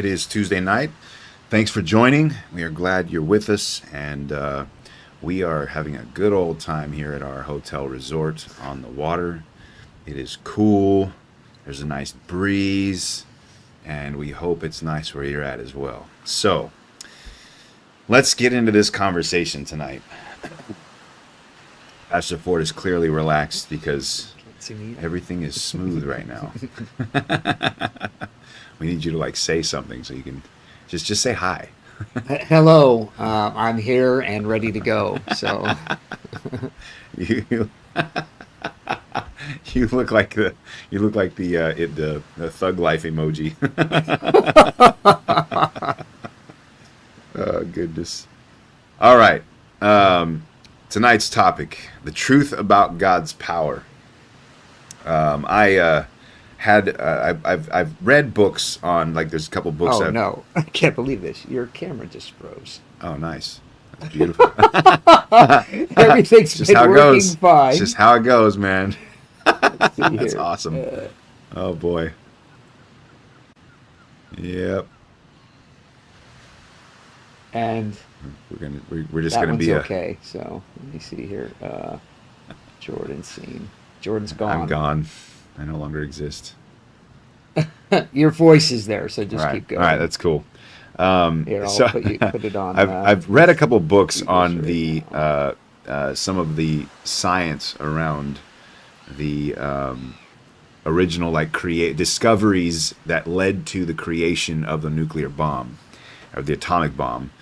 It is Tuesday night. Thanks for joining. We are glad you're with us, and we are having a good old time here at our hotel resort on the water. It is cool. There's a nice breeze, and we hope it's nice where you're at as well. So, let's get into this conversation tonight. Pastor Ford is clearly relaxed because everything is smooth right now. We need you to say something so you can just say hi. Hello, I'm here and ready to go. So you you look like the thug life emoji. Oh goodness. All right. Tonight's topic: the truth about God's power. I've read books on, there's a couple books. Oh no, I can't believe this. Your camera just froze. Oh, nice. That's beautiful. Everything's just been how it working goes. fine. It's just how it goes, man. Let's see That's here. awesome. Oh boy. Yep. And We're just that gonna one's be okay. So let me see here. Jordan's seen. Jordan's gone. I'm gone. I no longer exist. Your voice is there, so All just right. keep going. All right. That's cool. Here, I'll put it on. I've read a couple books on right the some of the science around the original discoveries that led to the creation of the nuclear bomb or the atomic bomb.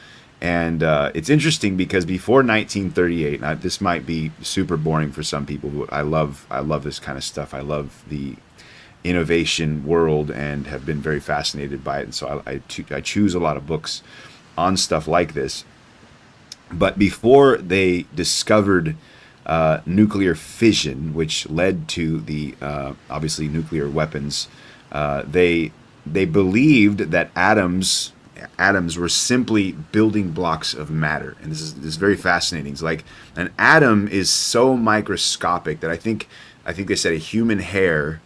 And it's interesting because before 1938, now this might be super boring for some people, but I love this kind of stuff. I love the innovation world and have been very fascinated by it. And so I choose a lot of books on stuff like this. But before they discovered nuclear fission, which led to the obviously nuclear weapons, they believed that atoms were simply building blocks of matter. And this is very fascinating. It's like an atom is so microscopic that I think they said a human hair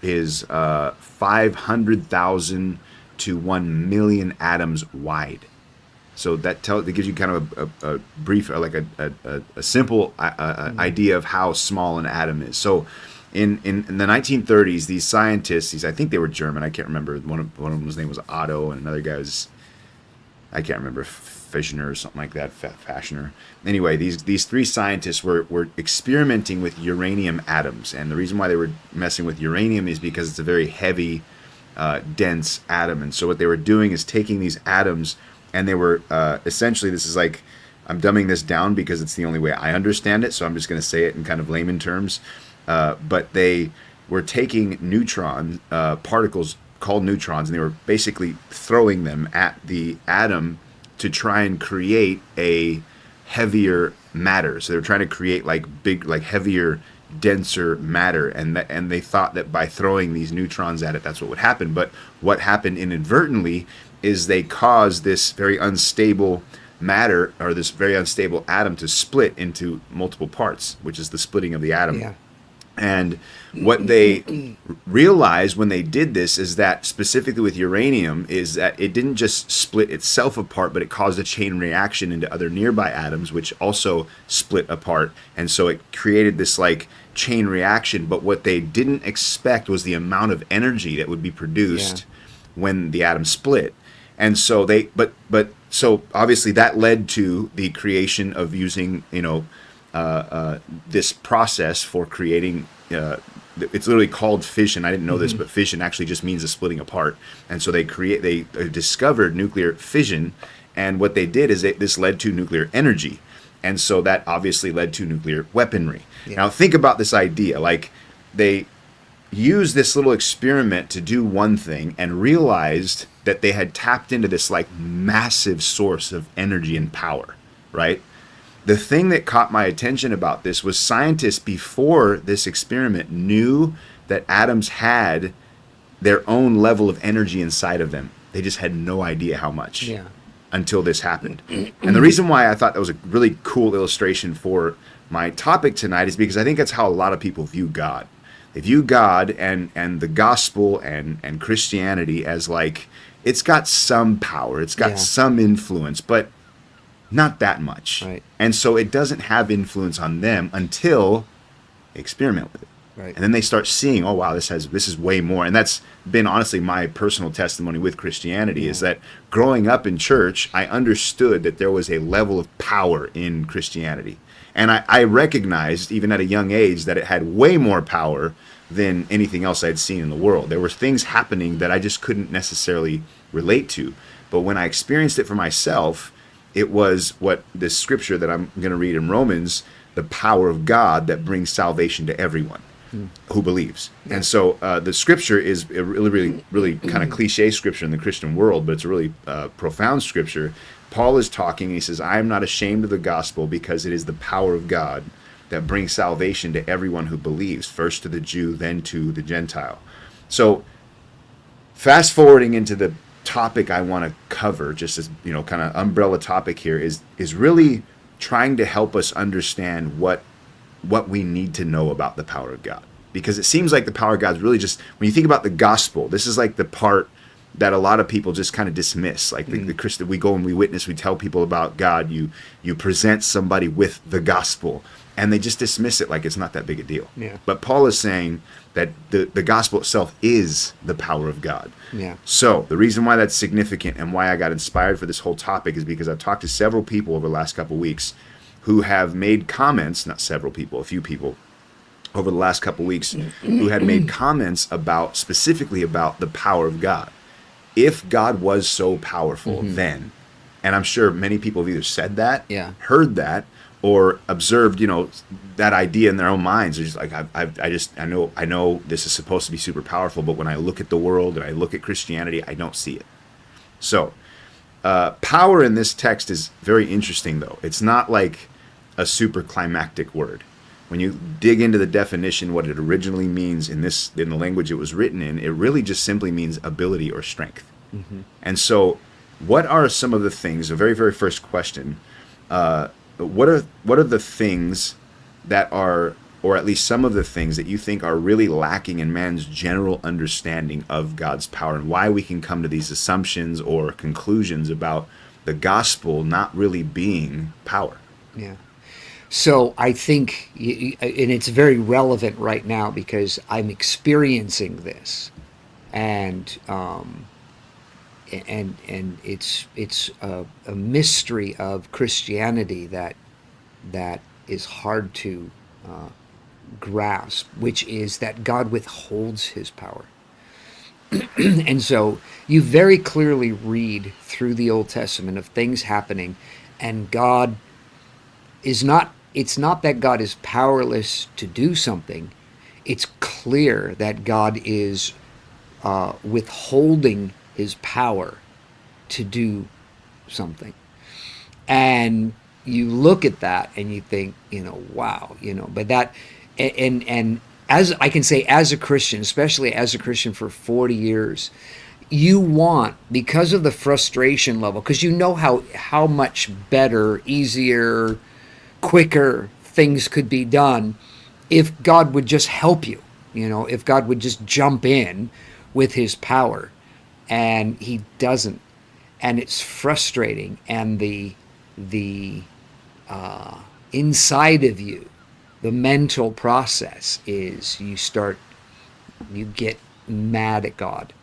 is 500,000 to 1 million atoms wide. So that gives you kind of a brief, a simple idea of how small an atom is. So in the 1930s, these scientists, I think they were German, I can't remember, one of them's name was Otto, and another guy was, I can't remember, Fishner or something like that, Fashner. Anyway, these three scientists were experimenting with uranium atoms, and the reason why they were messing with uranium is because it's a very heavy, dense atom. And so what they were doing is taking these atoms, and they were essentially, this is I'm dumbing this down because it's the only way I understand it, so I'm just going to say it in kind of layman terms. But they were taking neutron particles called neutrons, and they were basically throwing them at the atom to try and create a heavier matter. So they were trying to create heavier, denser matter, and they thought that by throwing these neutrons at it, that's what would happen. But what happened inadvertently is they caused this very unstable matter, or this very unstable atom, to split into multiple parts, which is the splitting of the atom. Yeah. And what they realized when they did this is that, specifically with uranium, is that it didn't just split itself apart, but it caused a chain reaction into other nearby atoms, which also split apart. And so it created this chain reaction. But what they didn't expect was the amount of energy that would be produced when the atom split. And so so obviously that led to the creation of using, this process for creating, it's literally called fission. I didn't know this, but fission actually just means the splitting apart. And so they discovered nuclear fission, and what they did is this led to nuclear energy. And so that obviously led to nuclear weaponry. Yeah. Now think about this idea. They used this little experiment to do one thing and realized that they had tapped into this massive source of energy and power, right? The thing that caught my attention about this was scientists before this experiment knew that atoms had their own level of energy inside of them. They just had no idea how much until this happened. And the reason why I thought that was a really cool illustration for my topic tonight is because I think that's how a lot of people view God. They view God and the gospel and Christianity as it's got some power, it's got Yeah. some influence, but not that much. Right. And so it doesn't have influence on them until they experiment with it. Right. And then they start seeing, oh wow, this is way more. And that's been honestly my personal testimony with Christianity, is that growing up in church, I understood that there was a level of power in Christianity. And I recognized, even at a young age, that it had way more power than anything else I'd seen in the world. There were things happening that I just couldn't necessarily relate to. But when I experienced it for myself, it was what this scripture that I'm going to read in Romans, the power of God that brings salvation to everyone who believes. And so the scripture is a really kind of cliche scripture in the Christian world, but it's a really profound scripture. Paul is talking, and he says, I am not ashamed of the gospel, because it is the power of God that brings salvation to everyone who believes, first to the Jew, then to the Gentile. So fast forwarding into the topic I want to cover, just as, kind of umbrella topic here, is really trying to help us understand what we need to know about the power of God. Because it seems like the power of God is really just, when you think about the gospel, this is like the part that a lot of people just kind of dismiss. Like the Christian, we go and we witness, we tell people about God, you present somebody with the gospel, and they just dismiss it like it's not that big a deal. Yeah. But Paul is saying that the gospel itself is the power of God. Yeah. So the reason why that's significant and why I got inspired for this whole topic is because I've talked to several people over the last couple of weeks who have made comments, not several people, a few people over the last couple of weeks who had made comments specifically about the power of God. If God was so powerful then, and I'm sure many people have either said that, heard that, or observed, that idea in their own minds. They're just like, I know this is supposed to be super powerful, but when I look at the world and I look at Christianity, I don't see it. So, power in this text is very interesting, though. It's not like a super climactic word. When you dig into the definition, what it originally means in the language it was written in, it really just simply means ability or strength. And so, what are some of the things? The very, very first question: what are the things that are, or at least some of the things that you think are really lacking in man's general understanding of God's power, and why we can come to these assumptions or conclusions about the gospel not really being power? Yeah. So I think, and it's very relevant right now because I'm experiencing this, and it's a mystery of Christianity that is hard to grasp, which is that God withholds his power. And so you very clearly read through the Old Testament of things happening, and God is not, it's not that God is powerless to do something. It's clear that God is withholding his power to do something. And you look at that and you think, wow, but that, and as I can say, as a Christian, especially as a Christian for 40 years, you want, because of the frustration level, because you know how much better, easier, quicker things could be done if God would just help you, if God would just jump in with his power, and he doesn't. And it's frustrating, and the inside of you, the mental process is you get mad at God,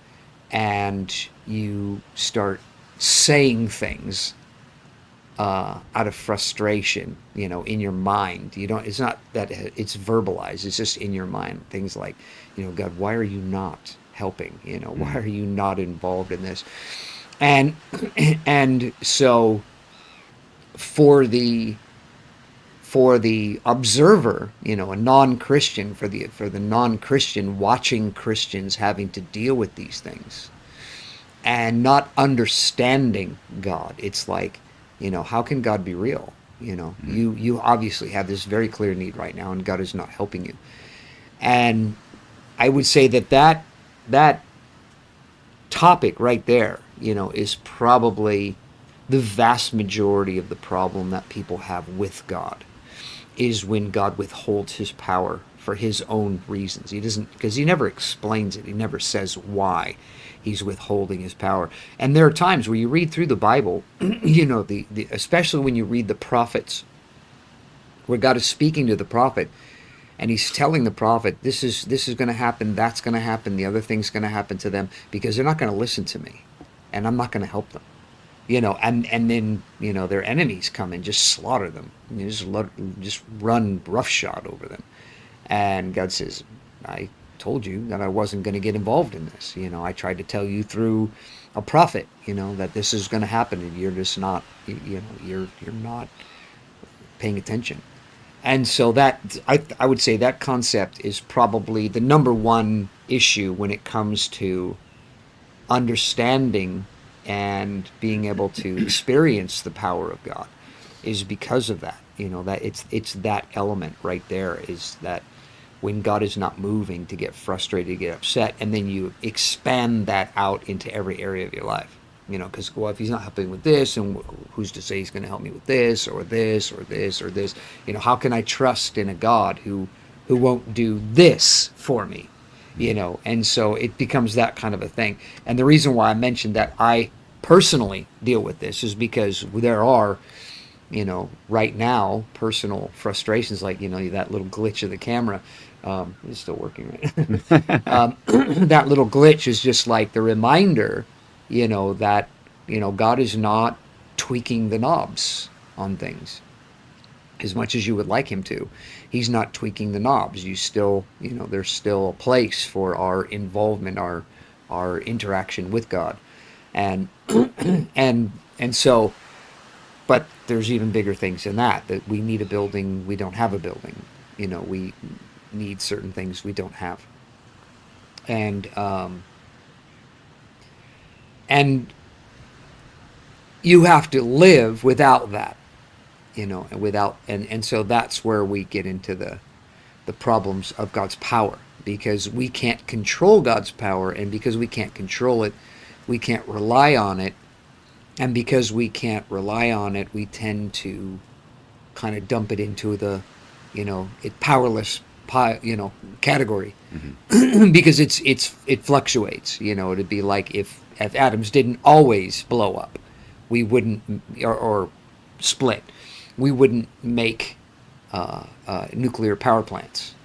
and you start saying things out of frustration, in your mind. It's not that it's verbalized, it's just in your mind. Things like, God, why are you not helping? Why are you not involved in this? And so for the observer, a non-Christian, for the non-Christian watching Christians having to deal with these things and not understanding God, it's like, how can God be real? You obviously have this very clear need right now, and God is not helping you. And I would say that topic right there, is probably the vast majority of the problem that people have with God, is when God withholds his power for his own reasons. He doesn't, because he never explains it. He never says why he's withholding his power. And there are times where you read through the Bible, the especially when you read the prophets, where God is speaking to the prophet, and he's telling the prophet, this is going to happen, that's going to happen, the other thing's going to happen to them, because they're not going to listen to me, and I'm not going to help them. And then their enemies come and just slaughter them. Just run roughshod over them. And God says, I told you that I wasn't going to get involved in this. I tried to tell you through a prophet, that this is going to happen, and you're just not, you're not paying attention. And so that I would say that concept is probably the number one issue when it comes to understanding and being able to experience the power of God, is because of that. That it's that element right there, is that when God is not moving, to get frustrated, to get upset, and then you expand that out into every area of your life. Because, well, if he's not helping with this, and who's to say he's going to help me with this, or this, or this, or this? How can I trust in a God who won't do this for me? And so it becomes that kind of a thing. And the reason why I mentioned that I personally deal with this is because there are, right now, personal frustrations, like, that little glitch of the camera. It's still working, right? That little glitch is just like the reminder, that, God is not tweaking the knobs on things as much as you would like him to. He's not tweaking the knobs. You still, there's still a place for our involvement, our interaction with God. And and so, but there's even bigger things than that we need a building, we don't have a building. We need certain things we don't have. And you have to live without that, and so that's where we get into the problems of God's power, because we can't control God's power, and because we can't control it, we can't rely on it, and because we can't rely on it, we tend to kind of dump it into the, powerless category. Mm-hmm. Because it fluctuates. It'd be like if atoms didn't always blow up, we wouldn't, or split, we wouldn't make nuclear power plants.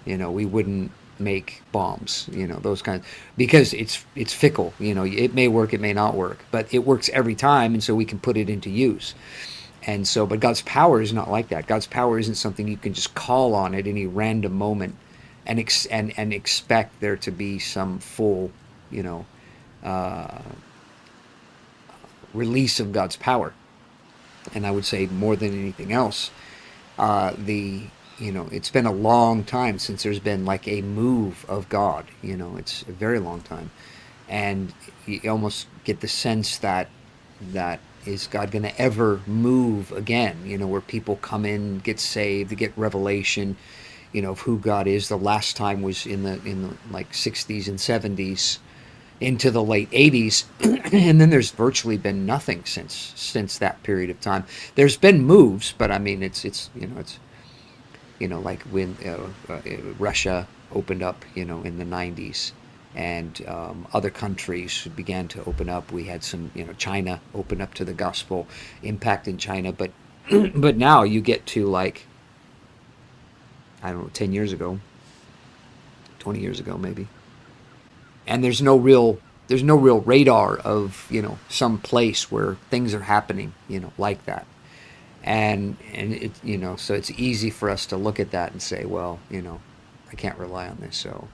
We wouldn't make bombs. Those kinds, because it's fickle. It may work, it may not work, but it works every time, and so we can put it into use. And so, but God's power is not like that. God's power isn't something you can just call on at any random moment and expect there to be some full, release of God's power. And I would say more than anything else, it's been a long time since there's been like a move of God. It's a very long time, and you almost get the sense that is God going to ever move again? Where people come in, get saved, get revelation, of who God is. The last time was in the like 60s and 70s into the late 80s, and then there's virtually been nothing since that period of time. There's been moves, but I mean it's like when Russia opened up, in the 90s. And other countries began to open up. We had some, China open up to the gospel, impact in China. But but now you get to like, I don't know, 10 years ago, 20 years ago maybe, and there's no real radar of some place where things are happening, like that. And it, so it's easy for us to look at that and say, well, I can't rely on this, so.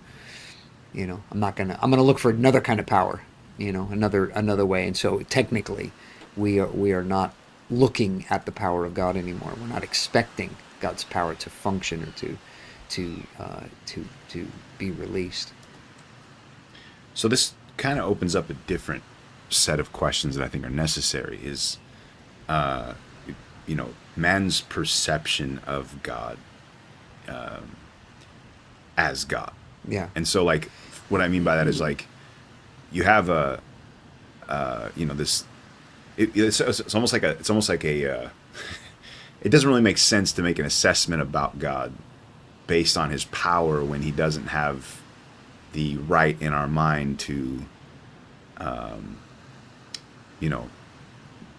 I'm gonna look for another kind of power, another way. And so technically, we are not looking at the power of God anymore. We're not expecting God's power to function or to be released. So this kind of opens up a different set of questions that I think are necessary. Is, man's perception of God as God. Yeah. And so, like, what I mean by that is, like, you have this. It's almost like a. It doesn't really make sense to make an assessment about God based on his power when he doesn't have the right in our mind to, you know,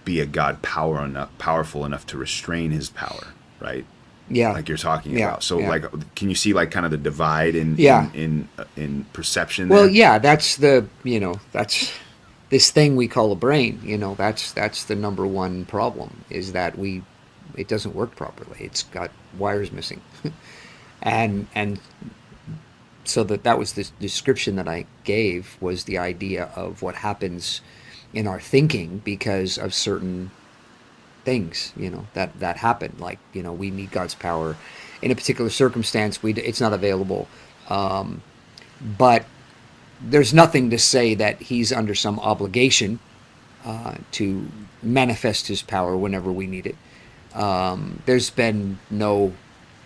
be a God powerful enough to restrain his power, right? Yeah. Like you're talking Yeah. about. So Yeah. like, can you see like kind of the divide in Yeah. in perception Well, there? yeah, that's that's this thing we call a brain. That's the number one problem, is that it doesn't work properly. It's got wires missing. And so that was the description that I gave, was the idea of what happens in our thinking because of certain things, that happen. Like, we need God's power in a particular circumstance. It's not available. But there's nothing to say that he's under some obligation to manifest his power whenever we need it. There's been no,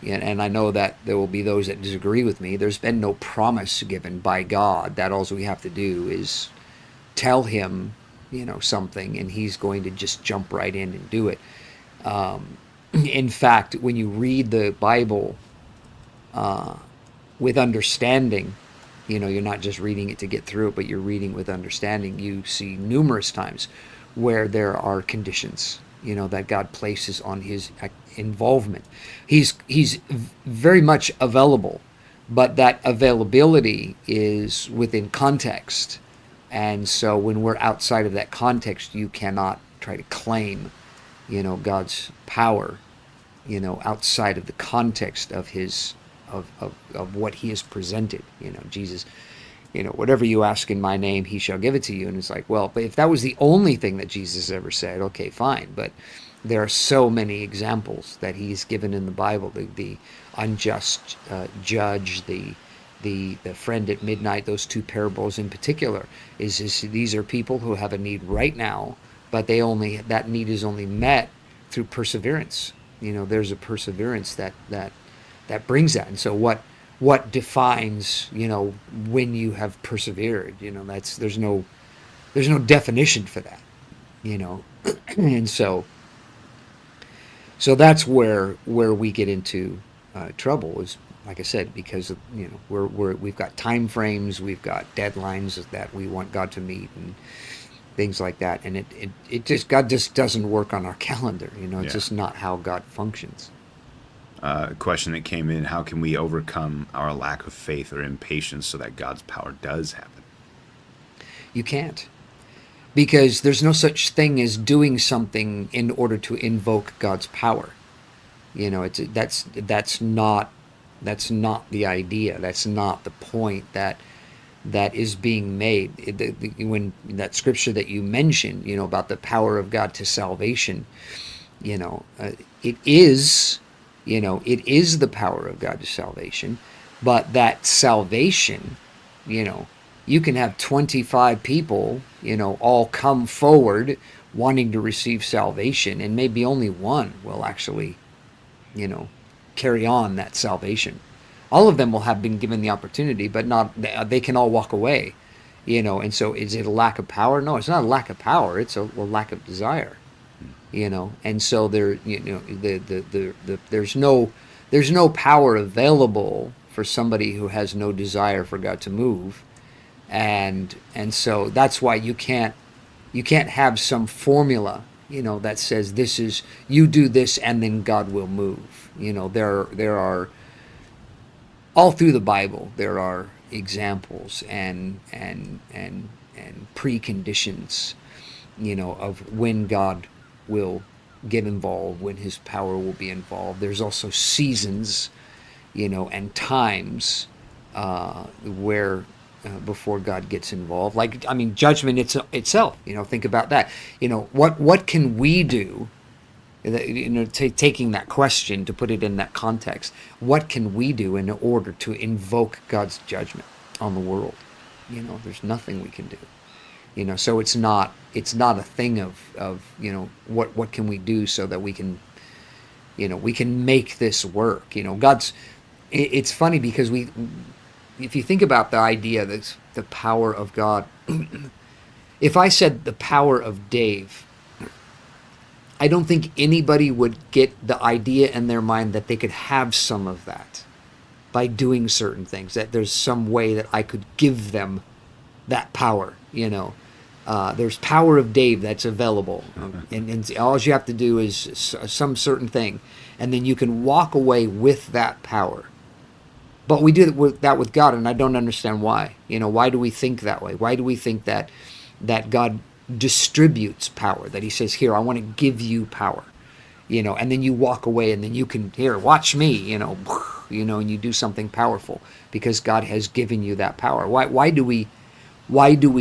and I know that there will be those that disagree with me, there's been no promise given by God that all we have to do is tell him, something, and he's going to just jump right in and do it. In fact, when you read the Bible with understanding, you're not just reading it to get through it, but you're reading with understanding. You see numerous times where there are conditions, that God places on his involvement. He's very much available, but that availability is within context. And so when we're outside of that context, you cannot try to claim, God's power, outside of the context of his of what he has presented. Jesus, whatever you ask in my name, he shall give it to you. And it's like, well, but if that was the only thing that Jesus ever said, okay, fine. But there are so many examples that he's given in the Bible. The unjust judge, the friend at midnight, those two parables in particular, is these are people who have a need right now, but that need is only met through perseverance. There's a perseverance that brings that. And so what defines, when you have persevered, there's no definition for that, and so that's where we get into trouble, is, like I said, because of, we've got time frames, we've got deadlines that we want God to meet and things like that, and God just doesn't work on our calendar. It's just not how God functions. A question that came in: how can we overcome our lack of faith or impatience so that God's power does happen? You can't, because there's no such thing as doing something in order to invoke God's power. That's not the idea. That's not the point that is being made. When that scripture that you mentioned, about the power of God to salvation, it is, it is the power of God to salvation, but that salvation, you can have 25 people, all come forward wanting to receive salvation, and maybe only one will actually, carry on that salvation. All of them will have been given the opportunity, but not, they can all walk away, and so is it a lack of power? No, it's not a lack of power, it's a lack of desire, and so there, there's no power available for somebody who has no desire for God to move, and so that's why you can't have some formula, that says this is, you do this and then God will move. There are all through the Bible, there are examples and preconditions, of when God will get involved, when his power will be involved. There's also seasons, and times where before God gets involved. Like, judgment itself, think about that. What can we do? Taking that question to put it in that context, what can we do in order to invoke God's judgment on the world? There's nothing we can do. So it's not a thing of what can we do so that we can make this work. It's funny because if you think about the idea that the power of God, if I said the power of Dave, I don't think anybody would get the idea in their mind that they could have some of that. by doing certain things, that there's some way that I could give them that power, you know. There's power of Dave that's available, and all you have to do is some certain thing, and then you can walk away with that power. But we do that with God, and I don't understand why. You know, why do we think that way? Why do we think that God distributes power? That He says, "Here, I want to give you power," you know, and then you walk away, and then you can, "Here, watch me," you know, and you do something powerful because God has given you that power. Why do we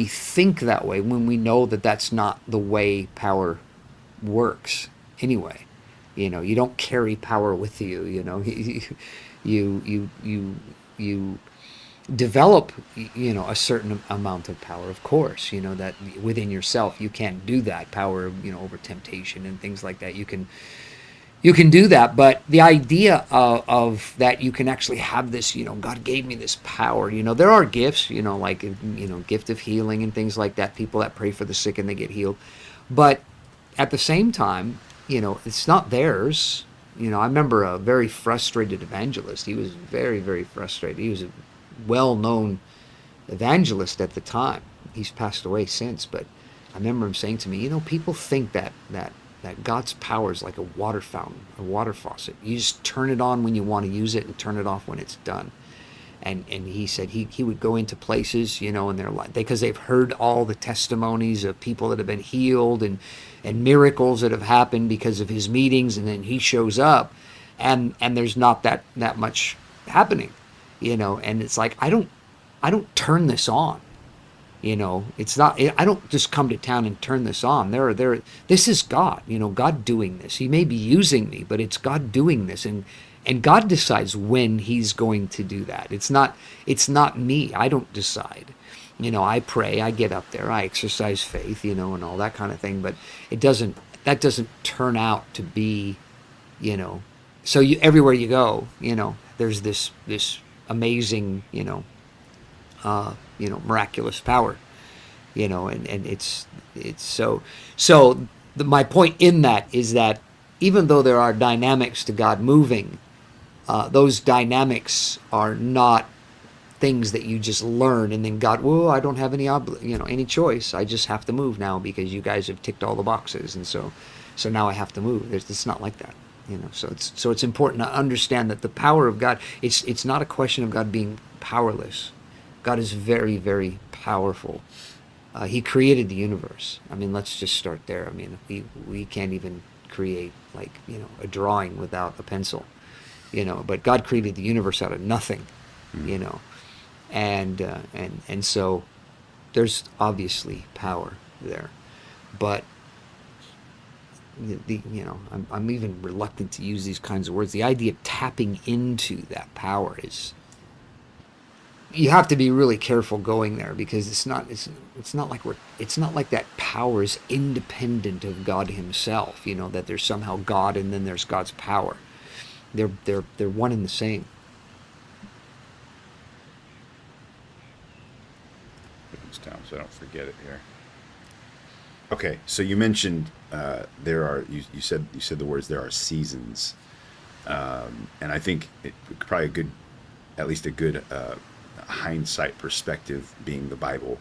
think that way when we know that that's not the way power works anyway? You know, you don't carry power with you. You know, you develop, you know, a certain amount of power, of course. You know that within yourself you can't do that power, you know, over temptation and things like that. You can do that, but the idea of that you can actually have this, you know, God gave me this power. You know, there are gifts, you know, like, you know, gift of healing and things like that, people that pray for the sick and they get healed. But at the same time, you know, it's not theirs. You know, I remember a very frustrated evangelist. He was very, very frustrated. He was a well-known evangelist at the time. He's passed away since, but I remember him saying to me, you know, people think that God's power is like a water fountain, a water faucet. You just turn it on when you want to use it and turn it off when it's done. And he said he would go into places, you know, and they're like, because they've heard all the testimonies of people that have been healed and miracles that have happened because of his meetings, and then he shows up and there's not that much happening, you know, and it's like, I don't turn this on. You know, it's not, I don't just come to town and turn this on. This is God, you know, God doing this. He may be using me, but it's God doing this. And God decides when He's going to do that. It's not me. I don't decide. You know, I pray, I get up there, I exercise faith, you know, and all that kind of thing. But that doesn't turn out to be, you know, so everywhere you go, you know, there's this amazing, miraculous power, you know, and it's so my point in that is that even though there are dynamics to God moving, those dynamics are not things that you just learn and then God, well, I don't have any choice. I just have to move now because you guys have ticked all the boxes, and so now I have to move. It's not like that, you know. So it's important to understand that the power of God, it's not a question of God being powerless. God is very, very powerful. He created the universe. I mean, let's just start there. I mean, we can't even create, like, you know, a drawing without a pencil, you know. But God created the universe out of nothing, you know, and so there's obviously power there, but I'm even reluctant to use these kinds of words. The idea of tapping into that power is, you have to be really careful going there, because it's not like that power is independent of God Himself, you know, that there's somehow God and then there's God's power. They're one and the same. Put this down so I don't forget it here. Okay, so you mentioned you said the words, there are seasons, and I think probably at least a good hindsight perspective being the Bible,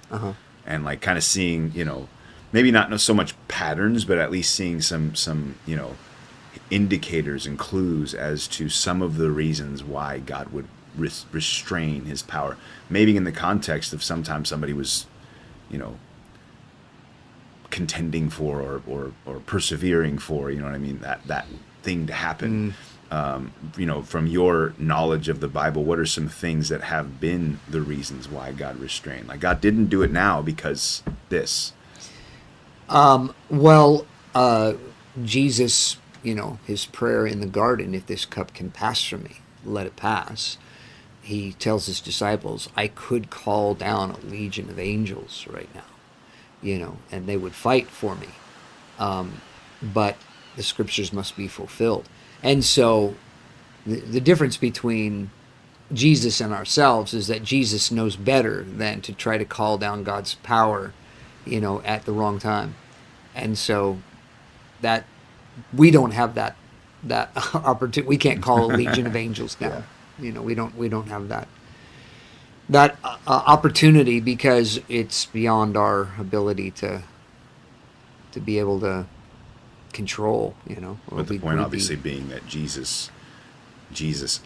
and like kind of seeing, you know, maybe not so much patterns, but at least seeing some you know, indicators and clues as to some of the reasons why God would restrain His power, maybe in the context of sometimes somebody was, you know, contending for or persevering for, you know what I mean, that thing to happen. You know, from your knowledge of the Bible, what are some things that have been the reasons why God restrained? Like, God didn't do it now because this. Jesus, you know, His prayer in the garden, if this cup can pass from me, let it pass. He tells His disciples, I could call down a legion of angels right now, you know, and they would fight for me. But the scriptures must be fulfilled. And so the difference between Jesus and ourselves is that Jesus knows better than to try to call down God's power, you know, at the wrong time. And so that we don't have that opportunity. We can't call a legion of angels down. We don't have that opportunity because it's beyond our ability to be able to control. But the point obviously being that Jesus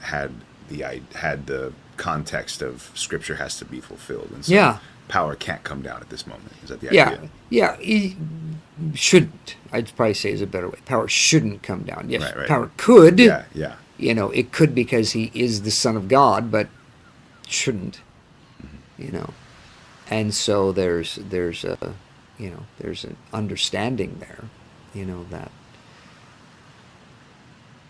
had the context of Scripture has to be fulfilled, and so Yeah. power can't come down at this moment. Is that the idea? Yeah. It shouldn't. I'd probably say is a better way. Power shouldn't come down. Yes, Right. power could. Yeah. It could because he is the Son of God, but shouldn't. And so there's a there's an understanding there, that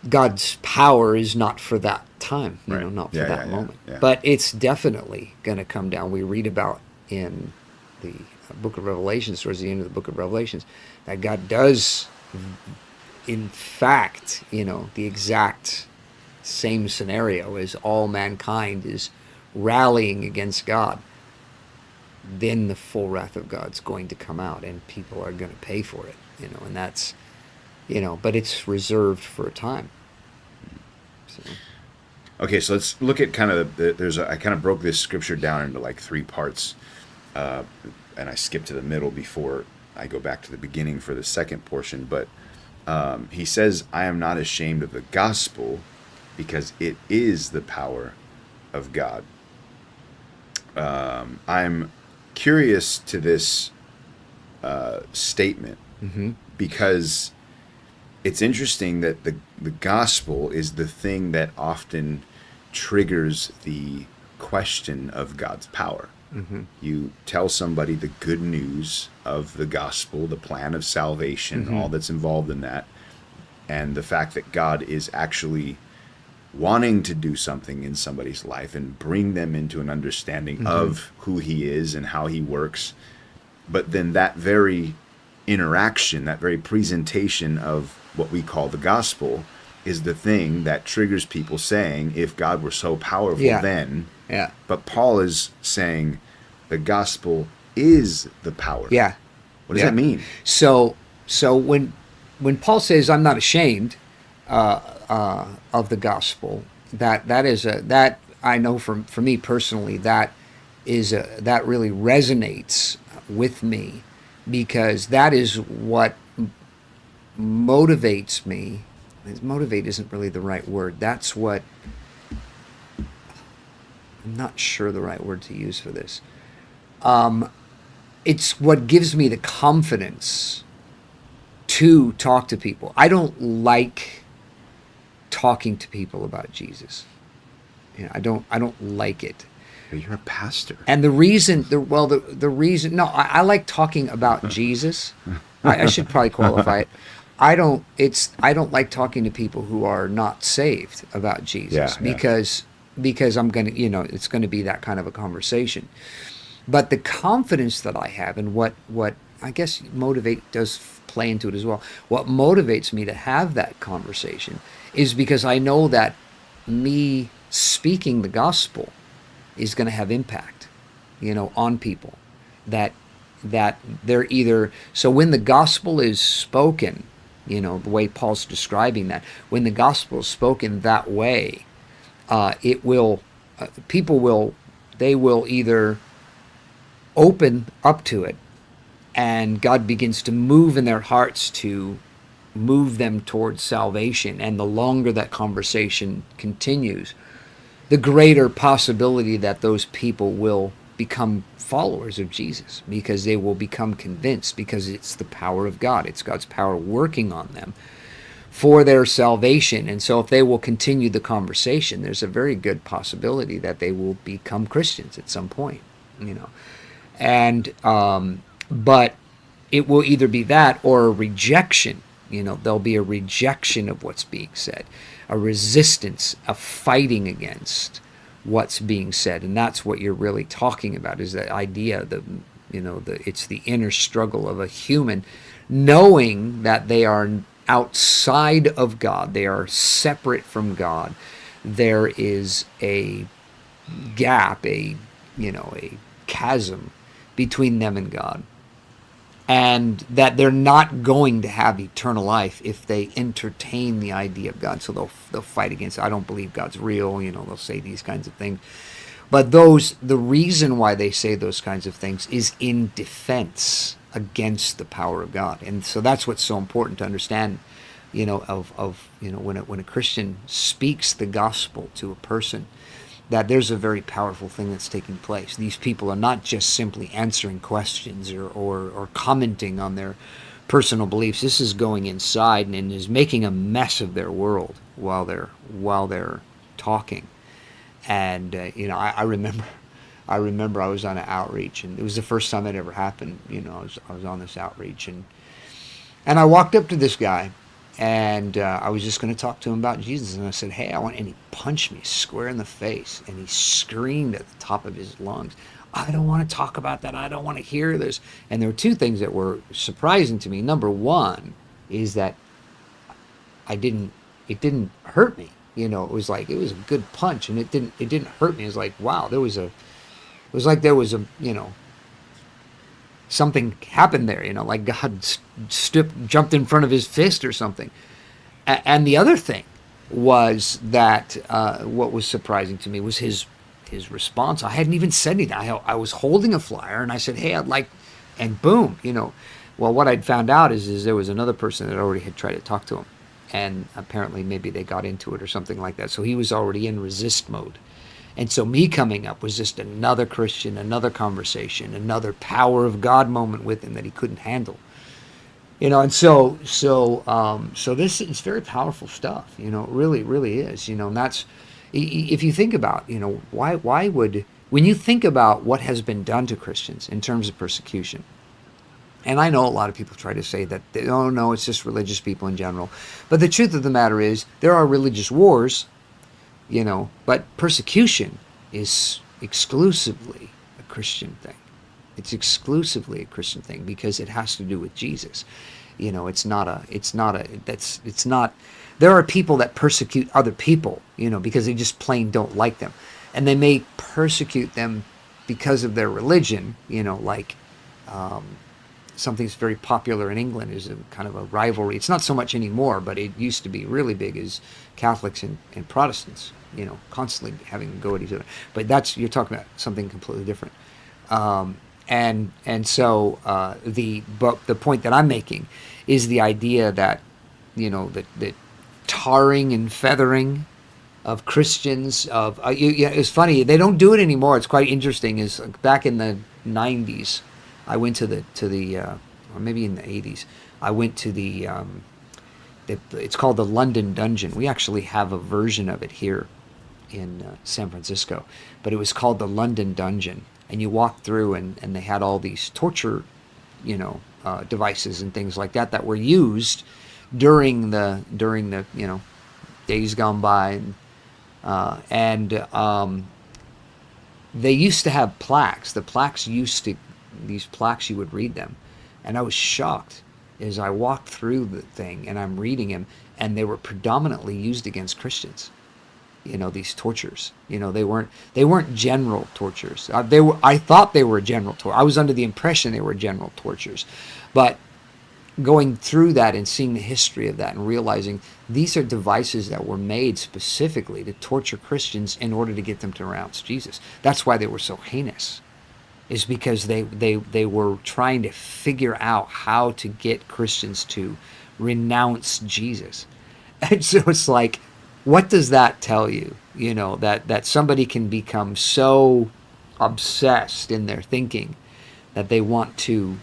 God's power is not for that time, Right. not for that moment. Yeah. But it's definitely going to come down. We read about in the book of Revelations, towards the end of the book of Revelations, that God does, in fact, the exact same scenario as all mankind is rallying against God. Then the full wrath of God's going to come out, and people are going to pay for it, and that's, but it's reserved for a time. So. Okay, so let's look at kind of I kind of broke this scripture down into like 3 parts, and I skipped to the middle before I go back to the beginning for the second portion. But he says, "I am not ashamed of the gospel, because it is the power of God." I'm curious to this statement, because it's interesting that the gospel is the thing that often triggers the question of God's power. You tell somebody the good news of the gospel, the plan of salvation, all that's involved in that, and the fact that God is actually wanting to do something in somebody's life and bring them into an understanding of who he is and how he works. But then that very interaction, that very presentation of what we call the gospel, is the thing that triggers people saying, if God were so powerful then. Yeah. But Paul is saying the gospel is the power. Yeah. What does that mean? So when Paul says, "I'm not ashamed of the gospel," that is that I know for me personally, that really resonates with me, because that is what motivates me. Motivate isn't really the right word. That's what, I'm not sure the right word to use for this. It's what gives me the confidence to talk to people. I don't like talking to people about Jesus. I don't like it. But you're a pastor. And the reason, no, I like talking about Jesus. I should probably qualify it. I don't like talking to people who are not saved about Jesus, because I'm going to, it's going to be that kind of a conversation. But the confidence that I have, and what I guess motivate does play into it as well. What motivates me to have that conversation is because I know that me speaking the gospel is going to have impact, on people. That they're either, so when the gospel is spoken, the way Paul's describing that, when the gospel is spoken that way, it will, they will either open up to it, and God begins to move in their hearts to move them towards salvation. And the longer that conversation continues, the greater possibility that those people will become followers of Jesus, because they will become convinced, because it's the power of God. It's God's power working on them for their salvation. And so if they will continue the conversation, there's a very good possibility that they will become Christians at some point, And but it will either be that or a rejection. There'll be a rejection of what's being said, a resistance, a fighting against what's being said. And that's what you're really talking about, is that idea, it's the inner struggle of a human knowing that they are outside of God, they are separate from God. There is a gap, a chasm between them and God. and that they're not going to have eternal life if they entertain the idea of God. So they'll fight against it. I don't believe God's real. They'll say these kinds of things. But the reason why they say those kinds of things is in defense against the power of God. And so that's what's so important to understand, when a Christian speaks the gospel to a person, that there's a very powerful thing that's taking place. These people are not just simply answering questions or commenting on their personal beliefs. This is going inside and is making a mess of their world while they're talking. And I remember I was on an outreach, and it was the first time it ever happened. I was on this outreach, and I walked up to this guy, and I was just going to talk to him about Jesus, and I said, "Hey, and he punched me square in the face, and he screamed at the top of his lungs, "I don't want to talk about that. I don't want to hear this." And there were two things that were surprising to me. Number one is that it didn't hurt me. It was like, it was a good punch, and it didn't hurt me. It was like, wow, there was a something happened there, like God jumped in front of his fist or something. And the other thing was that what was surprising to me was his response. I hadn't even said anything. I was holding a flyer, and I said, "Hey, I'd like," and boom, Well, what I'd found out is there was another person that already had tried to talk to him, and apparently maybe they got into it or something like that. So he was already in resist mode. And so me coming up was just another Christian, another conversation, another power of God moment with him that he couldn't handle. And so this is very powerful stuff. It really, really is. And that's, if you think about, why would, when you think about what has been done to Christians in terms of persecution, and I know a lot of people try to say that, oh no, it's just religious people in general. But the truth of the matter is, there are religious wars, but persecution is exclusively a Christian thing. It's exclusively a Christian thing because it has to do with Jesus. There are people that persecute other people, because they just plain don't like them. And they may persecute them because of their religion, something that's very popular in England is a kind of a rivalry. It's not so much anymore, but it used to be really big, as Catholics and Protestants, constantly having to go at each other. But you're talking about something completely different. So the point that I'm making is the idea that, that tarring and feathering of Christians, it's funny, they don't do it anymore. It's quite interesting. Is back in the 90s, I went to the or maybe in the 80s, I went to it's called the London Dungeon. We actually have a version of it here in San Francisco, but it was called the London Dungeon. And you walk through, and they had all these torture, devices and things like that were used during the days gone by, and they used to have plaques. These plaques, you would read them, and I was shocked as I walked through the thing, and I'm reading them, and they were predominantly used against Christians. These tortures. They weren't general tortures. I thought they were general torture. I was under the impression they were general tortures, but going through that and seeing the history of that and realizing these are devices that were made specifically to torture Christians in order to get them to renounce Jesus. That's why they were so heinous. Is because they were trying to figure out how to get Christians to renounce Jesus. And so it's like, what does that tell you? That somebody can become so obsessed in their thinking that they want to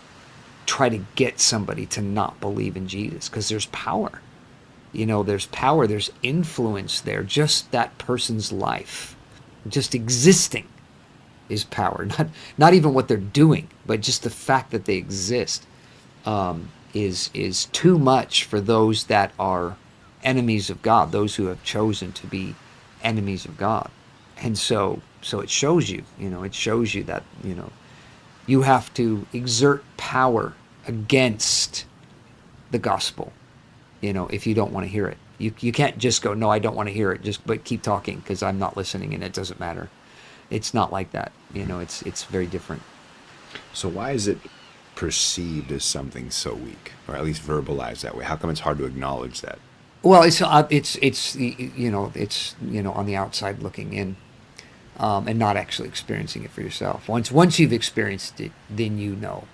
try to get somebody to not believe in Jesus, because there's power. There's power, there's influence there. Just that person's life, just existing, is power. Not even what they're doing, but just the fact that they exist is too much for those that are enemies of God, those who have chosen to be enemies of God. And so it shows you, that, you have to exert power against the gospel, if you don't want to hear it. You can't just go, no, I don't want to hear it, but keep talking because I'm not listening and it doesn't matter. It's not like that. It's very different. So why is it perceived as something so weak, or at least verbalized that way? How come it's hard to acknowledge that? Well, it's on the outside looking in, and not actually experiencing it for yourself. Once you've experienced it, then you know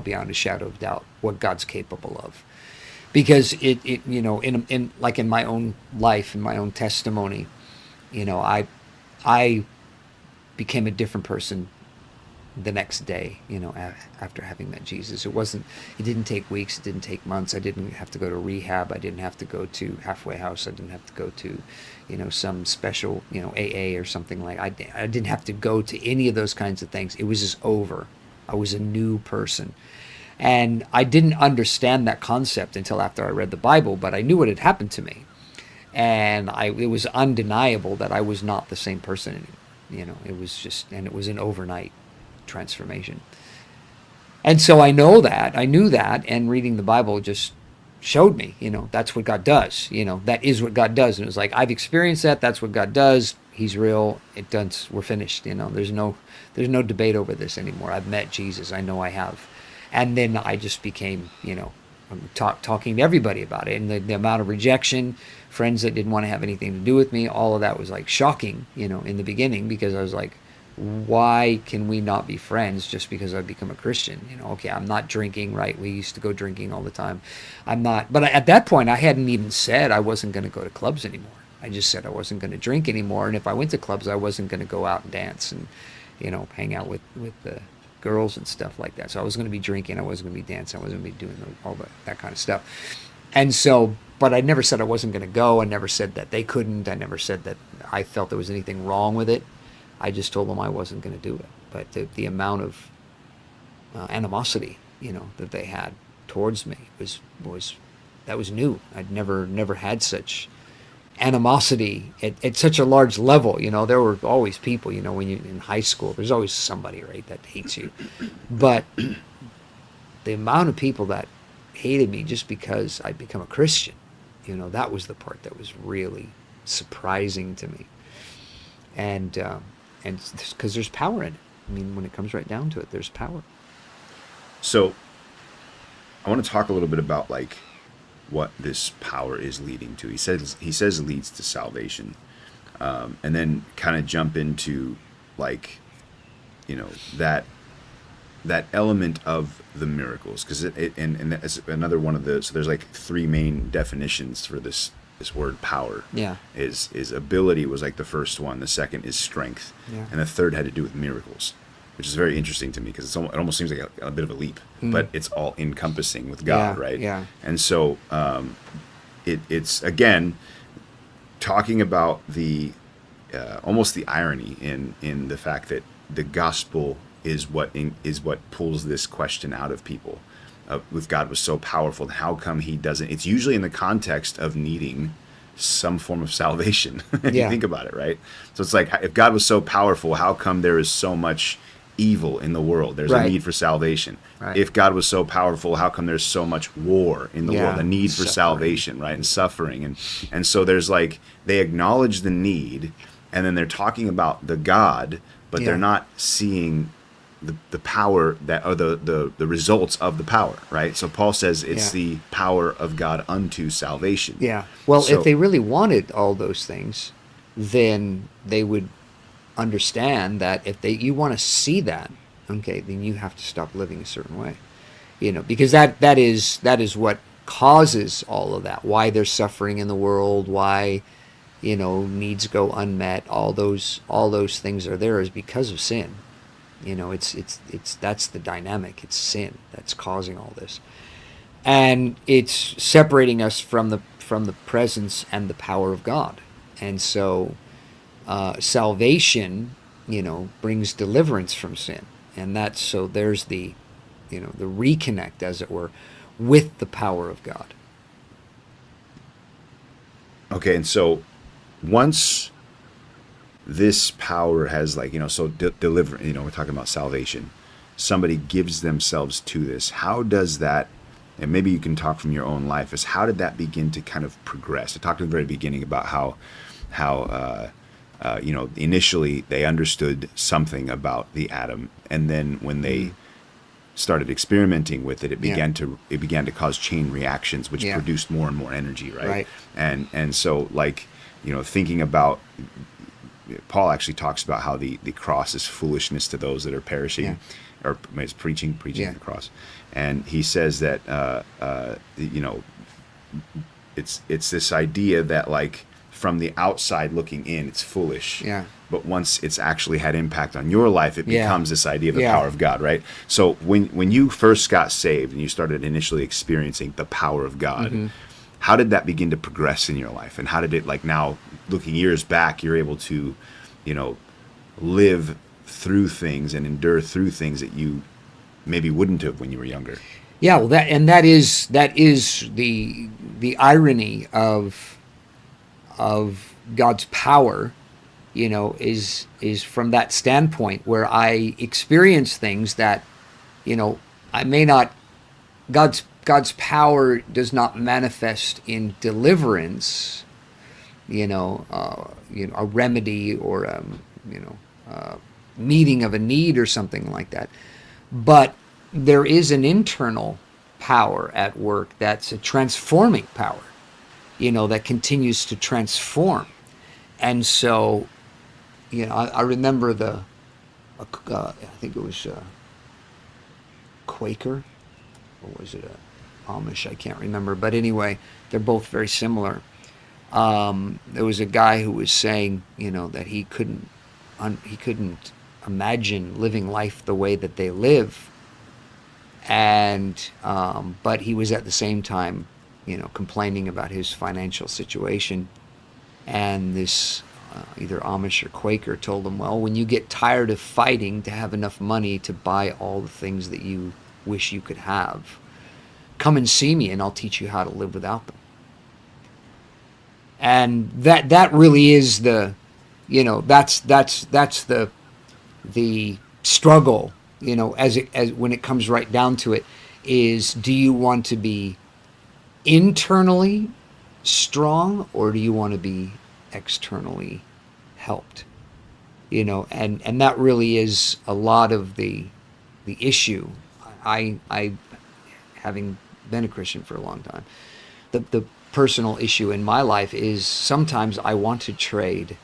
beyond a shadow of doubt what God's capable of, because it in like in my own life, in my own testimony, I became a different person the next day, after having met Jesus. It didn't take weeks, it didn't take months. I didn't have to go to rehab. I didn't have to go to halfway house. I didn't have to go to, some special, AA or something I didn't have to go to any of those kinds of things. It was just over. I was a new person. And I didn't understand that concept until after I read the Bible, but I knew what had happened to me. And it was undeniable that I was not the same person anymore. It was an overnight transformation. And so I knew that, and reading the Bible just showed me, that's what God does. That is what God does. And it was like, I've experienced that. That's what God does. He's real. We're finished. There's no debate over this anymore. I've met Jesus. I know I have. And then I just became, talking to everybody about it, and the amount of rejection, friends that didn't want to have anything to do with me, all of that was like shocking, in the beginning, because I was like, why can we not be friends just because I've become a Christian? Okay, I'm not drinking, right? We used to go drinking all the time. I'm not, but at that point I hadn't even said I wasn't going to go to clubs anymore. I just said I wasn't going to drink anymore, and if I went to clubs, I wasn't going to go out and dance and, hang out with the girls and stuff like that. So I was going to be drinking, I wasn't going to be dancing, I wasn't going to be doing all that kind of stuff. And so, but I never said I wasn't going to go. I never said that they couldn't. I never said that I felt there was anything wrong with it. I just told them I wasn't going to do it. But the amount of animosity, that they had towards me was new. I'd never had such animosity at such a large level. There were always people, when you're in high school, there's always somebody, right, that hates you. But the amount of people that hated me just because I'd become a Christian, that was the part that was really surprising to me. And because there's power in it. I mean, when it comes right down to it, there's power. So I want to talk a little bit about what this power is leading to. He says it leads to salvation, and then kind of jump into that element of the miracles, because and that's another one of the, so there's three main definitions for this word power. Yeah. Is ability was the first one. The second is strength. Yeah. And the third had to do with miracles, which is very interesting to me, because it almost seems like a bit of a leap, but it's all encompassing with God, right? Yeah. And so it's again talking about the almost the irony in the fact that the gospel is what pulls this question out of people. If God was so powerful, how come he doesn't? It's usually in the context of needing some form of salvation. If you think about it, right? So it's if God was so powerful, how come there is so much evil in the world? There's a need for salvation. Right. If God was so powerful, how come there's so much war in the world? A need for salvation, right? And suffering. And so there's they acknowledge the need, and then they're talking about the God, but they're not seeing the power that, or the results of the power, right? So Paul says it's the power of God unto salvation. Yeah. Well, if they really wanted all those things, then they would understand that if you want to see that, okay, then you have to stop living a certain way, because that is what causes all of that. Why there's suffering in the world, why needs go unmet, all those things are there, is because of sin. It's that's the dynamic. It's sin that's causing all this, and it's separating us from the presence and the power of God. And so salvation, brings deliverance from sin, and there's the the reconnect, as it were, with the power of God. Okay, and so once this power has deliver, we're talking about salvation, somebody gives themselves to this, how does that, and maybe you can talk from your own life, is how did that begin to kind of progress? I talked at the very beginning about how initially they understood something about the atom, and then when they started experimenting with it, it Yeah. began to cause chain reactions, which Yeah. produced more and more energy, right? Right. And so, like, thinking about, Paul actually talks about how the cross is foolishness to those that are perishing, Yeah. or is preaching Yeah. the cross, and he says that it's this idea that, like, from the outside looking in, it's foolish. Yeah. But once it's actually had impact on your life, it Yeah. becomes this idea of the Yeah. power of God, right? So when you first got saved and you started initially experiencing the power of God, Mm-hmm. how did that begin to progress in your life? And how did it, like, now looking years back, you're able to, live through things and endure through things that you maybe wouldn't have when you were younger? Yeah, well, that is the irony of God's power, is from that standpoint where I experience things that, I may not. God's power does not manifest in deliverance, a remedy or meeting of a need or something like that, but there is an internal power at work that's a transforming power, that continues to transform. And so, I remember I think it was Quaker, or was it a Amish? I can't remember. But anyway, they're both very similar. There was a guy who was saying, that he couldn't imagine living life the way that they live, and but he was at the same time, complaining about his financial situation, and this either Amish or Quaker told him, well, when you get tired of fighting to have enough money to buy all the things that you wish you could have, come and see me and I'll teach you how to live without them. And that really is that's the struggle, as when it comes right down to it, is, do you want to be internally strong, or do you want to be externally helped? And that really is a lot of the issue. I having been a Christian for a long time, the personal issue in my life is sometimes I want to trade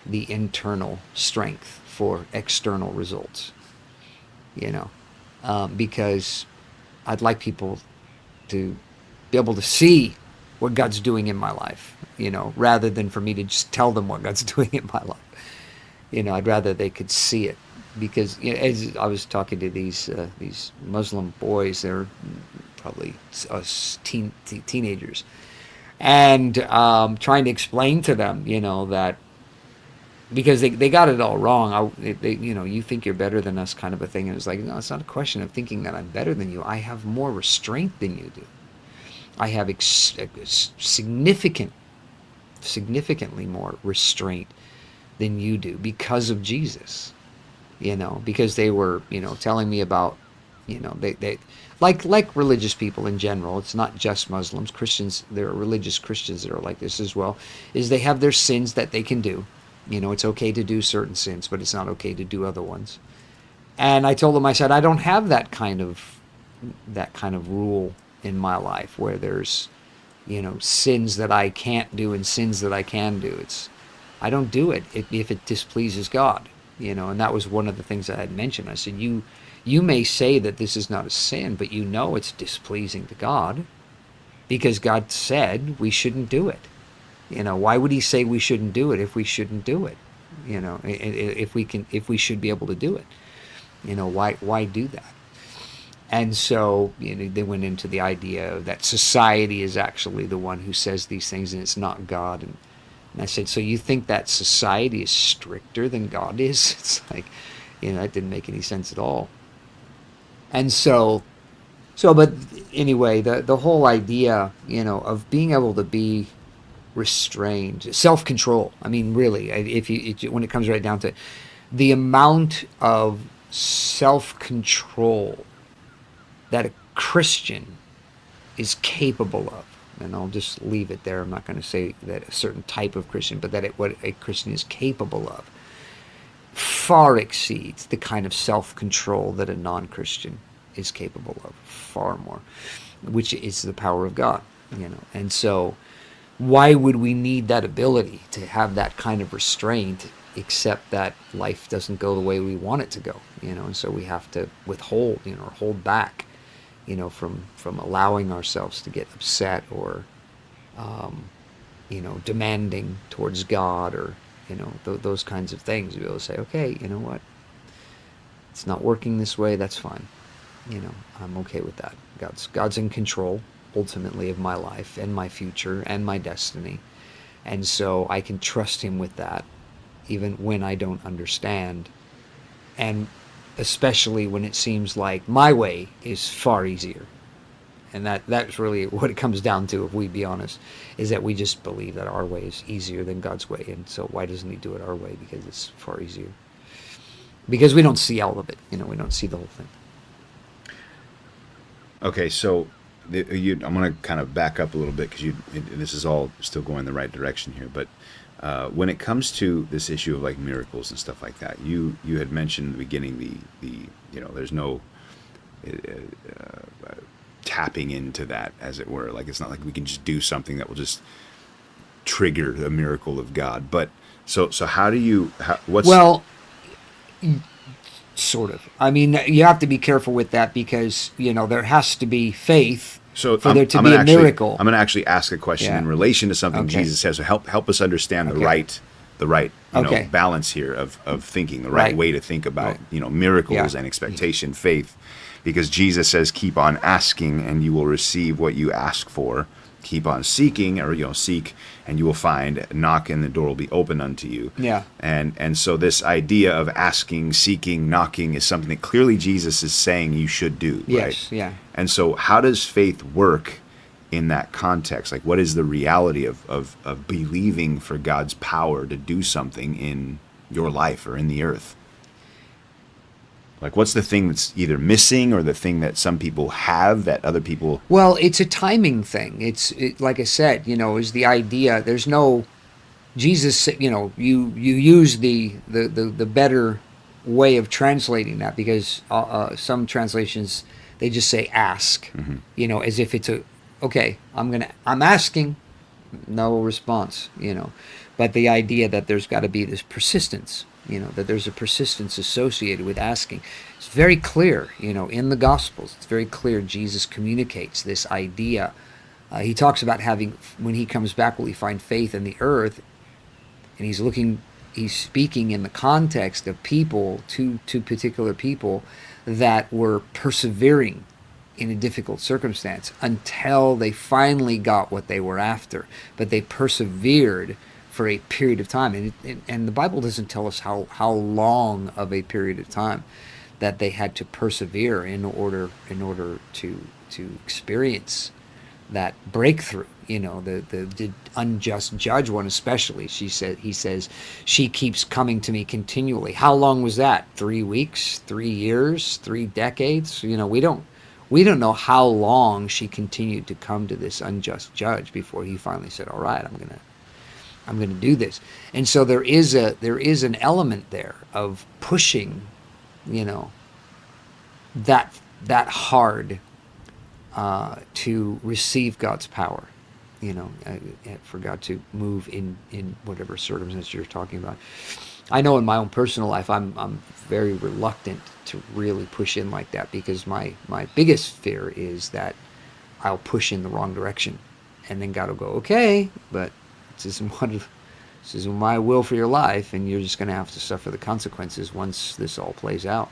the internal strength for external results, because I'd like people to be able to see what God's doing in my life, rather than for me to just tell them what God's doing in my life. I'd rather they could see it, because as I was talking to these Muslim boys, they're probably teenagers, and trying to explain to them, that, because they got it all wrong. You think you're better than us, kind of a thing. And it's like, no, it's not a question of thinking that I'm better than you. I have more restraint than you do. I have significantly more restraint than you do because of Jesus. Because they were, telling me about, they like religious people in general. It's not just Muslims. Christians, there are religious Christians that are like this as well, is they have their sins that they can do. It's okay to do certain sins, but it's not okay to do other ones. And I told them, I said, I don't have that kind of rule in my life where there's, sins that I can't do and sins that I can do. I don't do it if it displeases God, and that was one of the things I had mentioned. I said, you may say that this is not a sin, but it's displeasing to God, because God said we shouldn't do it. Why would he say we shouldn't do it if we shouldn't do it? If we should be able to do it, why do that? And so, they went into the idea that society is actually the one who says these things, and it's not God. And I said, so you think that society is stricter than God is? It's like, that didn't make any sense at all. And but anyway, the whole idea, of being able to be restrained, self-control. I mean, really, when it comes right down to it, the amount of self-control that a Christian is capable of, and I'll just leave it there. I'm not going to say that a certain type of Christian, but what a Christian is capable of far exceeds the kind of self-control that a non-Christian is capable of, far more, which is the power of God, And so, why would we need that ability to have that kind of restraint, except that life doesn't go the way we want it to go, And so we have to withhold, or hold back, from allowing ourselves to get upset or, demanding towards God, or those kinds of things. To be able to say, okay, you know what, it's not working this way. That's fine. I'm okay with that. God's in control ultimately of my life and my future and my destiny, and so I can trust Him with that, even when I don't understand, and especially when it seems like my way is far easier. And that's really what it comes down to, if we be honest, is that we just believe that our way is easier than God's way. And so why doesn't He do it our way? Because it's far easier. Because we don't see all of it. We don't see the whole thing. Okay, so I'm going to kind of back up a little bit, because this is all still going the right direction here. But when it comes to this issue of like miracles and stuff like that, you had mentioned in the beginning there's no tapping into that, as it were. Like, it's not like we can just do something that will just trigger the miracle of God. But so how do you? Well, sort of. I mean, you have to be careful with that, because there has to be faith for there to be a miracle. I'm going to actually ask a question in relation to something Jesus says. So help us understand the right balance here of thinking, the right way to think about miracles and expectation, faith. Because Jesus says, keep on asking and you will receive what you ask for. Keep on seeking, or seek and you will find. Knock and the door will be open unto you. Yeah. And so this idea of asking, seeking, knocking is something that clearly Jesus is saying you should do. Yes. Right? Yeah. And so how does faith work in that context? Like, what is the reality of believing for God's power to do something in your life or in the earth? Like, what's the thing that's either missing, or the thing that some people have that other people... Well, it's a timing thing. It's like I said, is the idea. There's no... Jesus, you use the better way of translating that, because some translations, they just say ask, as if it's I'm asking, no response, But the idea that there's got to be this persistence, that there's a persistence associated with asking. It's very clear, in the Gospels. It's very clear Jesus communicates this idea. He talks about when He comes back, will He find faith in the earth? And He's speaking in the context of people, two particular people that were persevering in a difficult circumstance until they finally got what they were after. But they persevered for a period of time, and the Bible doesn't tell us how long of a period of time that they had to persevere in order to experience that breakthrough. The unjust judge one especially. He says, she keeps coming to me continually. How long was that? 3 weeks, 3 years, 3 decades? We don't know how long she continued to come to this unjust judge before he finally said, all right, I'm going to do this. And so there is an element there of pushing, that hard to receive God's power, for God to move in whatever circumstance you're talking about. I know in my own personal life, I'm very reluctant to really push in like that, because my biggest fear is that I'll push in the wrong direction, and then God will go, okay, but this isn't my will for your life, and you're just going to have to suffer the consequences once this all plays out.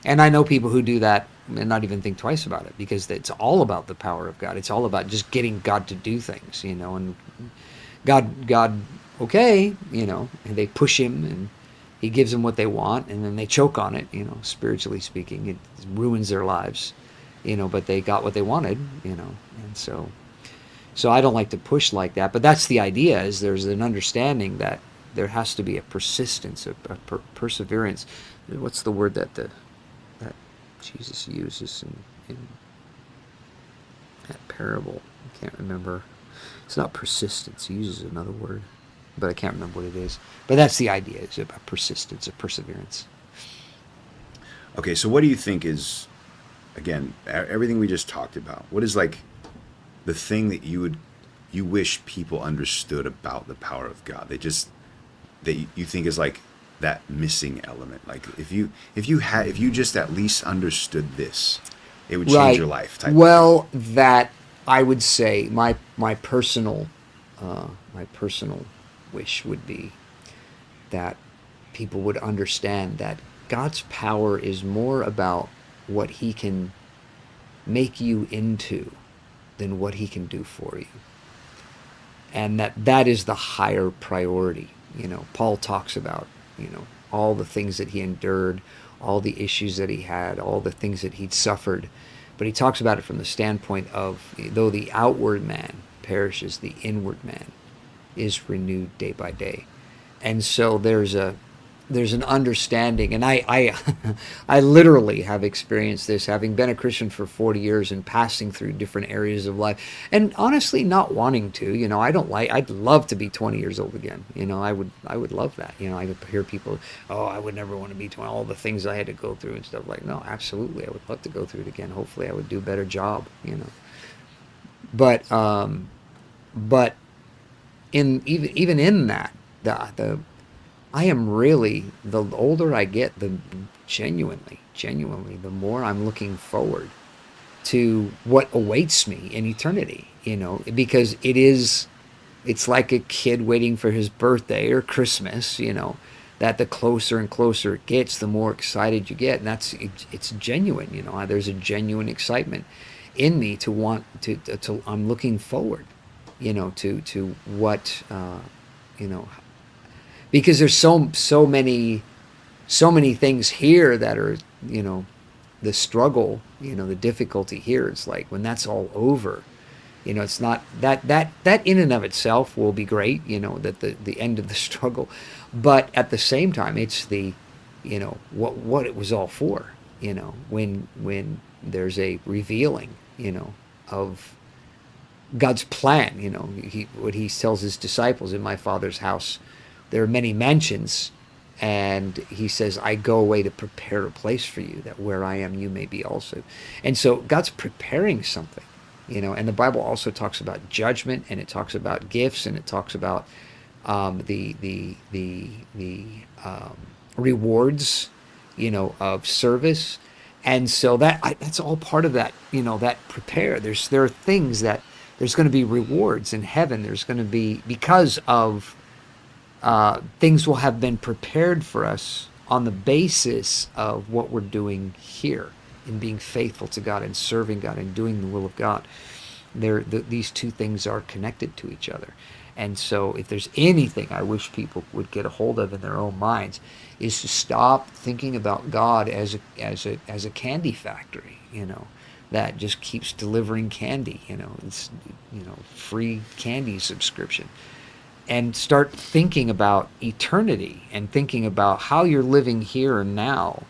And I know people who do that and not even think twice about it, because it's all about the power of God. It's all about just getting God to do things, and God, okay, and they push Him, and He gives them what they want, and then they choke on it, spiritually speaking. It ruins their lives, but they got what they wanted, and so I don't like to push like that, but that's the idea, is there's an understanding that there has to be a persistence, a perseverance. What's the word that Jesus uses in that parable? I can't remember. It's not persistence. He uses another word, but I can't remember what it is. But that's the idea. It's about persistence, a perseverance. Okay, so what do you think is again, everything we just talked about, what is like the thing that you wish people understood about the power of God? That you think is like that missing element. Like if you just at least understood this, it would change Right. your life type of thing. Well, that I would say my personal wish would be that people would understand that God's power is more about what He can make you into than what He can do for you, and that is the higher priority. Paul talks about all the things that he endured, all the issues that he had, all the things that he'd suffered, but he talks about it from the standpoint of, though the outward man perishes, the inward man is renewed day by day. And so there's an understanding, and I I literally have experienced this, having been a Christian for 40 years and passing through different areas of life, and honestly not wanting to. I'd love to be 20 years old again. I would love that. I would hear people, oh, I would never want to be 20, all the things I had to go through and stuff. Like, no, absolutely, I would love to go through it again. Hopefully I would do a better job. But in even in that, the I am really, the older I get, the genuinely, the more I'm looking forward to what awaits me in eternity, because it's like a kid waiting for his birthday or Christmas, that the closer and closer it gets, the more excited you get. And it's genuine. There's a genuine excitement in me to want to I'm looking forward, to what, you know, because there's so many things here that are, the struggle, the difficulty here. It's like when that's all over, it's not that in and of itself will be great, that the end of the struggle, but at the same time, it's the, what it was all for, when there's a revealing, of God's plan. What he tells his disciples, in my Father's house there are many mansions, and he says, I go away to prepare a place for you, that where I am you may be also. And so God's preparing something, and the Bible also talks about judgment, and it talks about gifts, and it talks about the rewards, of service. And so that's all part of that, that prepare. There are things that there's going to be rewards in heaven. There's going to be, because of things will have been prepared for us on the basis of what we're doing here, in being faithful to God and serving God and doing the will of God. These two things are connected to each other. And so if there's anything I wish people would get a hold of in their own minds, is to stop thinking about God as a candy factory, that just keeps delivering candy, it's, free candy subscription. And start thinking about eternity, and thinking about how you're living here and now,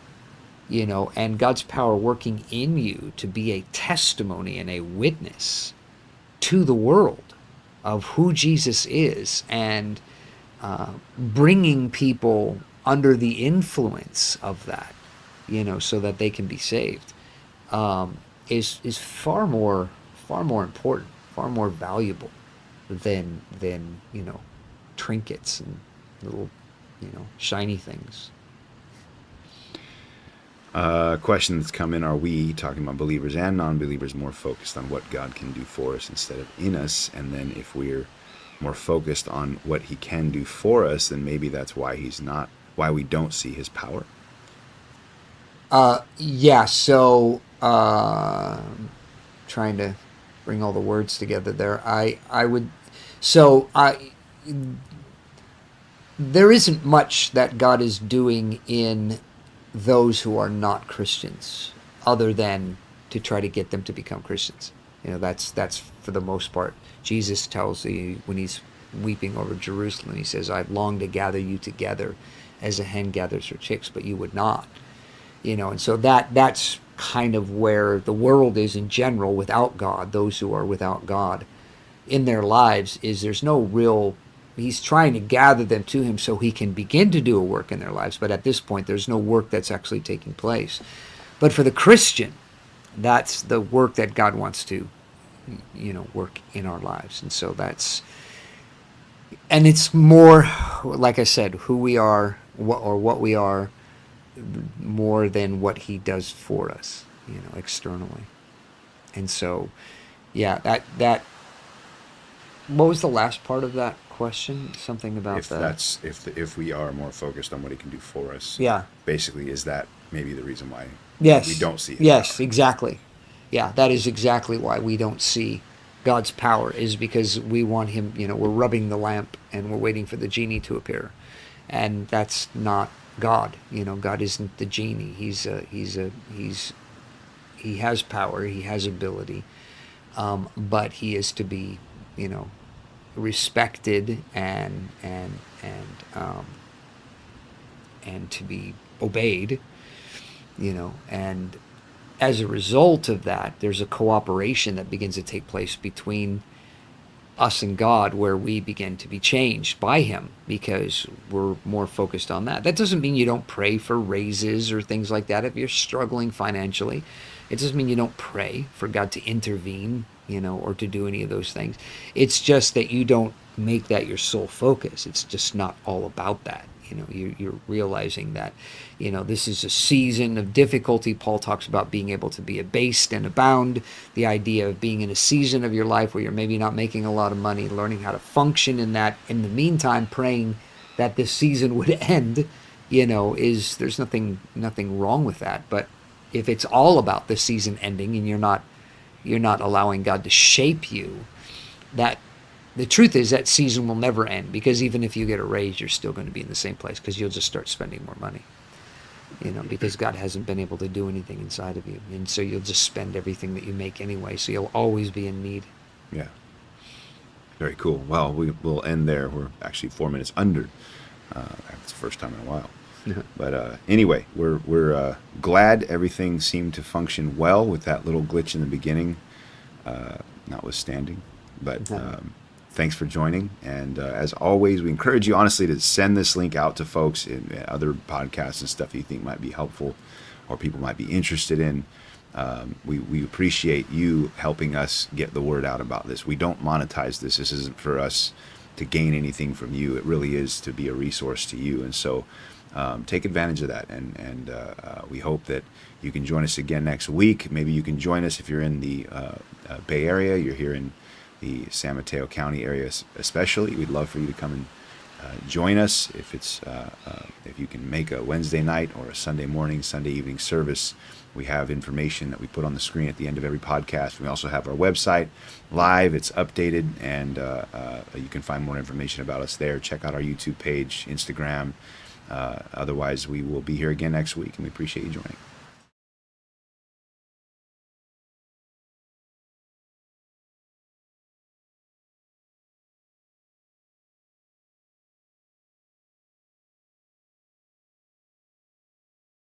and God's power working in you to be a testimony and a witness to the world of who Jesus is, and bringing people under the influence of that, so that they can be saved, is far more important, far more valuable than trinkets and little shiny things. Question that's come in: are we, talking about believers and non-believers, more focused on what God can do for us instead of in us? And then if we're more focused on what He can do for us, then maybe that's why we don't see His power. Yeah. So trying to bring all the words together there. I would. So there isn't much that God is doing in those who are not Christians, other than to try to get them to become Christians. That's for the most part. Jesus tells when he's weeping over Jerusalem, he says, "I long to gather you together, as a hen gathers her chicks, but you would not." And so that's kind of where the world is in general without God. Those who are without God in their lives, is there's no real. He's trying to gather them to him so he can begin to do a work in their lives. But at this point, there's no work that's actually taking place. But for the Christian, that's the work that God wants to, work in our lives. And so and it's more, like I said, who we are, what we are, more than what He does for us, externally. And so, yeah, that. What was the last part of that question? Something about If that's if we are more focused on what He can do for us, Yeah. basically, is that maybe the reason why we Yes. don't see His Yes. power? Exactly. Yeah, that is exactly why we don't see God's power, is because we want Him. We're rubbing the lamp and we're waiting for the genie to appear, and that's not God. God isn't the genie. He has power. He has ability, but He is to be, you know, respected and to be obeyed, and as a result of that, there's a cooperation that begins to take place between us and God, where we begin to be changed by Him because we're more focused on that. That doesn't mean you don't pray for raises or things like that if you're struggling financially. It doesn't mean you don't pray for God to intervene, or to do any of those things. It's just that you don't make that your sole focus. It's just not all about that. You're realizing that, this is a season of difficulty. Paul talks about being able to be abased and abound. The idea of being in a season of your life where you're maybe not making a lot of money, learning how to function in that. In the meantime, praying that this season would end, there's nothing wrong with that. But if it's all about the season ending and you're not allowing God to shape you, that the truth is that season will never end, because even if you get a raise, you're still going to be in the same place, because you'll just start spending more money, because God hasn't been able to do anything inside of you. And so you'll just spend everything that you make anyway. So you'll always be in need. Yeah. Very cool. Well, we'll end there. We're actually 4 minutes under. That's the first time in a while. But anyway, we're glad everything seemed to function well with that little glitch in the beginning, notwithstanding. But thanks for joining. And as always, we encourage you, honestly, to send this link out to folks in other podcasts and stuff you think might be helpful or people might be interested in. We appreciate you helping us get the word out about this. We don't monetize this. This isn't for us to gain anything from you. It really is to be a resource to you. And so take advantage of that. And we hope that you can join us again next week. Maybe you can join us if you're in the Bay Area, you're here in the San Mateo County area especially. We'd love for you to come and join us. If you can make a Wednesday night or a Sunday morning, Sunday evening service, we have information that we put on the screen at the end of every podcast. We also have our website live. It's updated, and you can find more information about us there. Check out our YouTube page, Instagram. Otherwise, we will be here again next week, and we appreciate you joining.